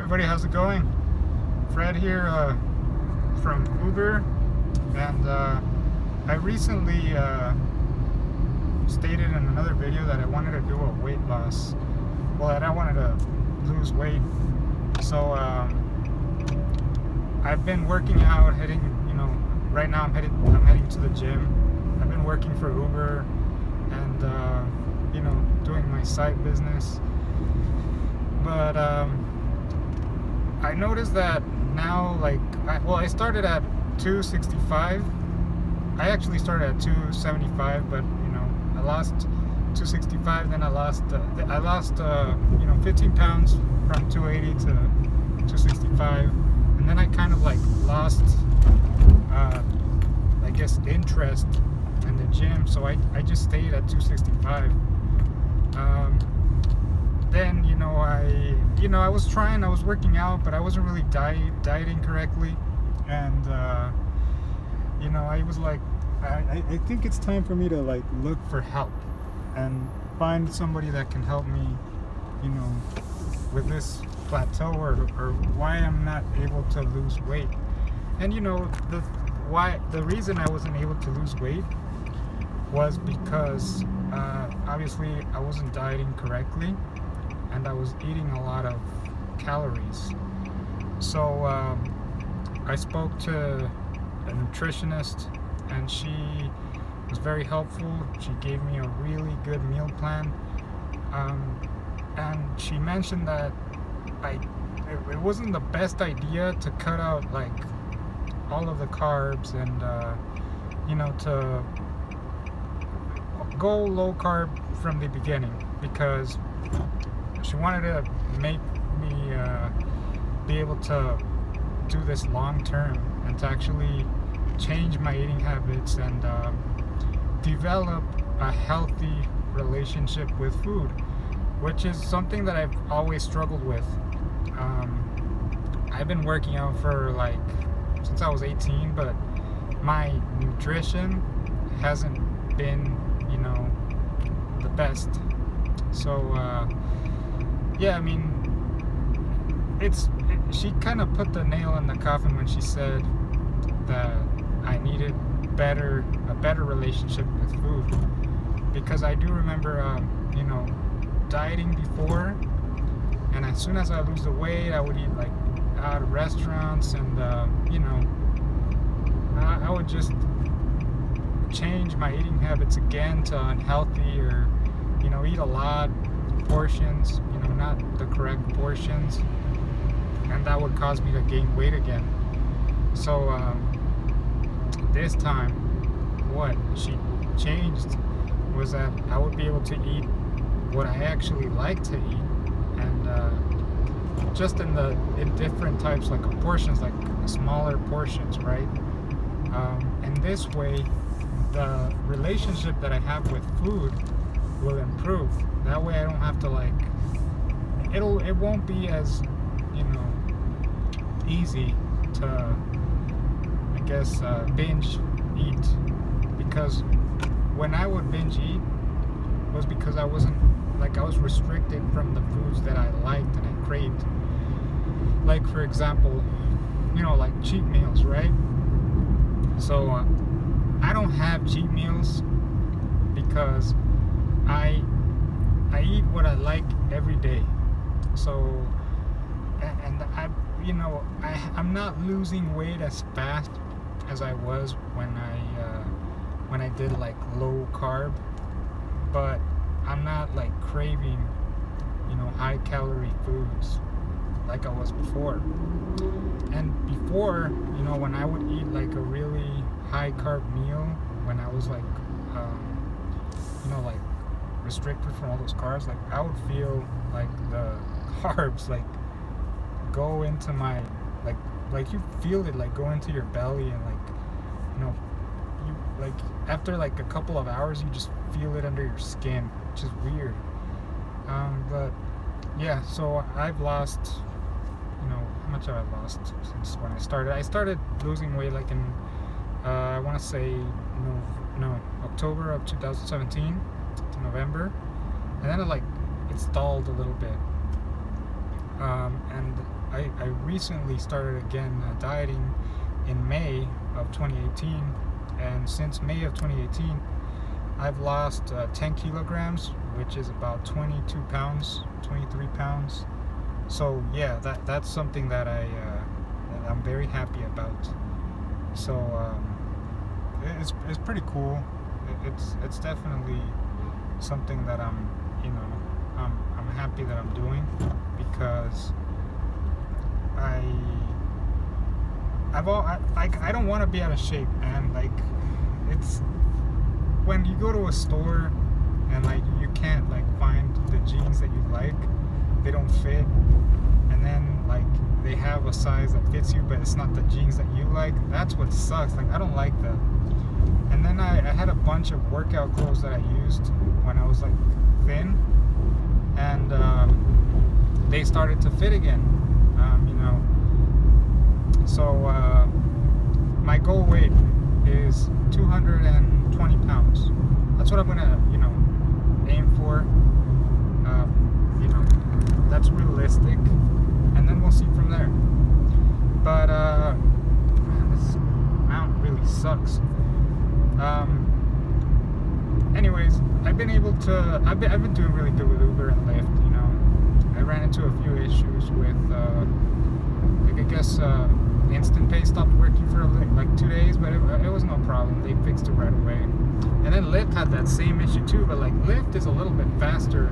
everybody, how's it going? Fred here from Uber, and I recently stated in another video that I wanted to do a weight loss. Well, that I wanted to lose weight. So I've been working out, right now I'm heading to the gym. I've been working for Uber and doing my side business. But I noticed that now, I started at 265. I actually started at 275, but I lost 265. Then I lost 15 pounds from 280 to 265, and then I kind of lost, I guess, interest in the gym. So I just stayed at 265. Then I was working out, but I wasn't really dieting correctly, and I was like, I think it's time for me to look for help and find somebody that can help me, with this plateau or why I'm not able to lose weight. And the reason I wasn't able to lose weight was because obviously I wasn't dieting correctly, and I was eating a lot of calories. So I spoke to a nutritionist, and she was very helpful. She gave me a really good meal plan, and she mentioned that it wasn't the best idea to cut out all of the carbs and to go low carb from the beginning, because she wanted to make me be able to do this long term and to actually change my eating habits and develop a healthy relationship with food, which is something that I've always struggled with. I've been working out for since I was 18, but my nutrition hasn't been the best. So she kind of put the nail in the coffin when she said that I needed a better relationship with food, because I do remember dieting before, and as soon as I lose the weight, I would eat out of restaurants, and I would just change my eating habits again to unhealthy, or eat a lot, portions, not the correct portions, and that would cause me to gain weight again. So this time, what she changed was that I would be able to eat what I actually like to eat, and just in different types of portions, smaller portions, right? And this way, the relationship that I have with food will improve. That way I don't have to it won't be as easy to, I guess, binge eat, because when I would binge eat was because I wasn't I was restricted from the foods that I liked and I craved. For example, cheat meals, right? So I don't have cheat meals because I eat what I like every day. So, and I'm not losing weight as fast as I was when I did low carb, but I'm not craving high calorie foods like I was before. And before, when I would eat a really high carb meal, when I was restricted from all those carbs, I would feel the carbs go into my you feel it go into your belly, and you after a couple of hours you just feel it under your skin, which is weird. But yeah, so I've lost, how much have I lost since when I started? I started losing weight in I want to say October of 2017 to November, and then it stalled a little bit, and I recently started again dieting in May of 2018, and since May of 2018 I've lost 10 kilograms, which is about 22 pounds, 23 pounds. So yeah, that's something that that I'm very happy about. So it's pretty cool. It's definitely something that I'm happy that I'm doing, because I don't want to be out of shape, man. Like, it's when you go to a store and like you can't like find the jeans that you like, they don't fit, and then like they have a size that fits you but it's not the jeans that you like. That's what sucks. Like, I don't like that. And then I had a bunch of workout clothes that I used when I was like thin, and they started to fit again. So my goal weight is 220 pounds. That's what I'm gonna, aim for. That's realistic, and then we'll see from there. But man, this amount really sucks. Anyways, I've been doing really good with Uber and Lyft. I ran into a few issues with Instant Pay stopped working for like 2 days, but it was no problem. They fixed it right away. And then Lyft had that same issue too, but like Lyft is a little bit faster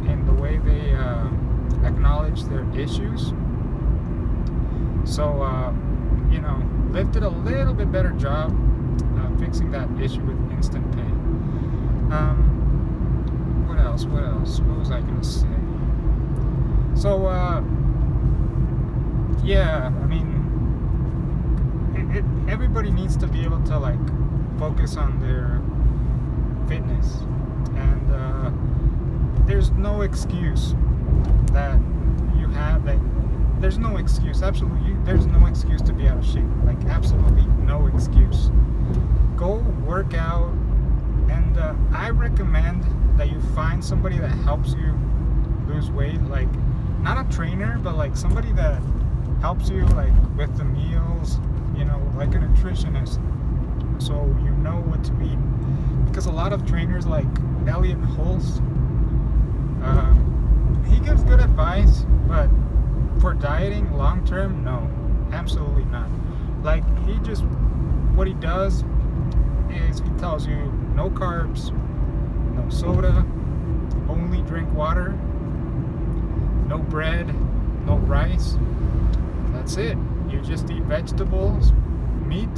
in the way they acknowledge their issues. So Lyft did a little bit better job fixing that issue with Instant Pay. What else? What was I gonna say? So yeah, I mean, everybody needs to be able to like focus on their fitness, and there's no excuse that you have. There's no excuse. Absolutely, there's no excuse to be out of shape. Like, absolutely no excuse. Go work out, and I recommend that you find somebody that helps you lose weight. Like, not a trainer, but like somebody that helps you like with the meals, like a nutritionist, so you know what to eat. Because a lot of trainers like Elliot Hulse, he gives good advice, but for dieting long term, no, absolutely not. Like, what he does is he tells you no carbs, no soda, only drink water, no bread, no rice. That's it. You just eat vegetables, meat,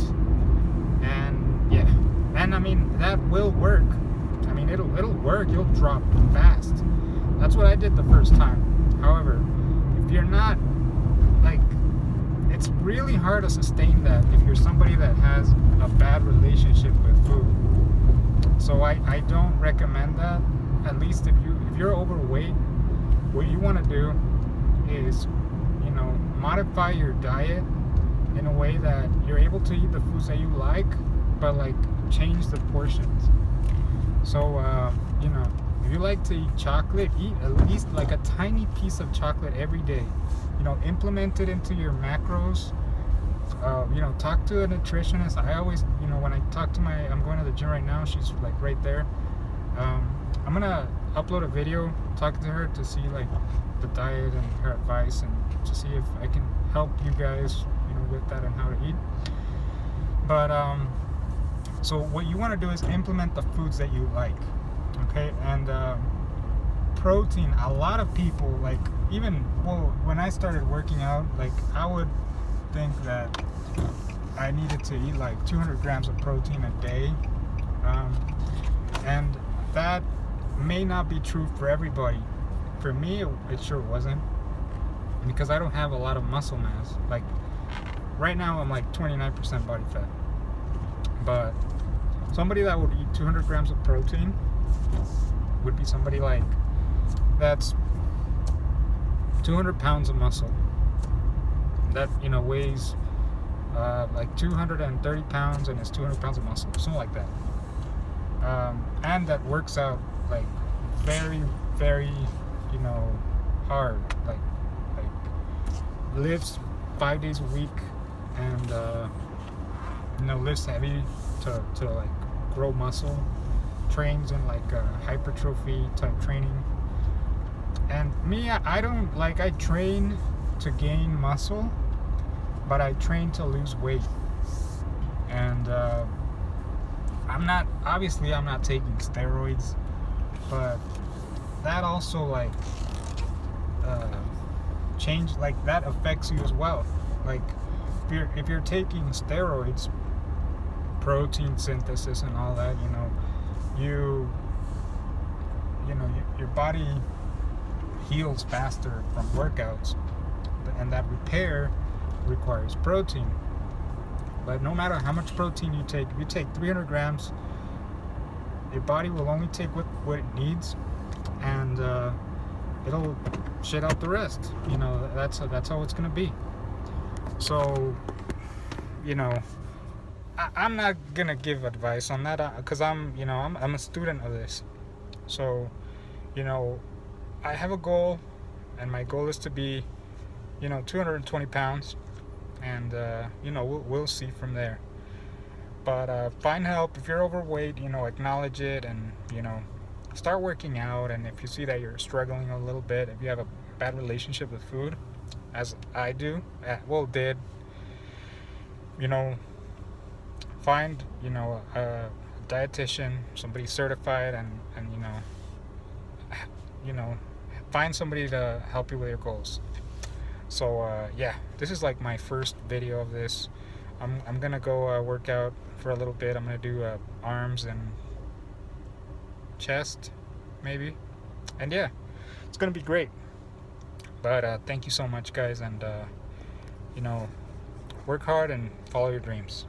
and yeah. And I mean, that will work. I mean, it'll work. You'll drop fast. That's what I did the first time. However, if you're not, like, it's really hard to sustain that if you're somebody that has a bad relationship with food. So I don't recommend that. At least if you're overweight, what you want to do is modify your diet in a way that you're able to eat the foods that you like, but like change the portions. So if you like to eat chocolate, eat at least like a tiny piece of chocolate every day. Implement it into your macros. Talk to a nutritionist. I always, when I talk to I'm going to the gym right now, she's like right there. I'm gonna upload a video talking to her to see like the diet and her advice, and to see if I can help you guys, with that and how to eat. But so what you want to do is implement the foods that you like, okay? And protein. A lot of people, like, when I started working out, like, I would think that I needed to eat like 200 grams of protein a day, and that may not be true for everybody. For me, it sure wasn't, because I don't have a lot of muscle mass. Like, right now I'm like 29% body fat, but somebody that would eat 200 grams of protein would be somebody like that's 200 pounds of muscle that weighs like 230 pounds and is 200 pounds of muscle, something like that, and that works out like very, very hard, like lifts 5 days a week, and lifts heavy to like grow muscle, trains in like hypertrophy type training. And me, I don't like, I train to gain muscle, but I train to lose weight. And I'm not taking steroids, but that also like change, like that affects you as well. Like if you're taking steroids, protein synthesis and all that, your body heals faster from workouts, and that repair requires protein. But no matter how much protein you take, if you take 300 grams, your body will only take what it needs, and it'll shit out the rest. That's how it's gonna be. So, I'm not gonna give advice on that, because I'm a student of this. So, I have a goal, and my goal is to be, 220 pounds, and we'll see from there. But find help if you're overweight. Acknowledge it, and start working out. And if you see that you're struggling a little bit, if you have a bad relationship with food, as I do, did, find a dietitian, somebody certified, and find somebody to help you with your goals. So this is like my first video of this. I'm gonna go work out for a little bit. I'm gonna do arms and chest, maybe, and it's gonna be great. But thank you so much, guys, and work hard and follow your dreams.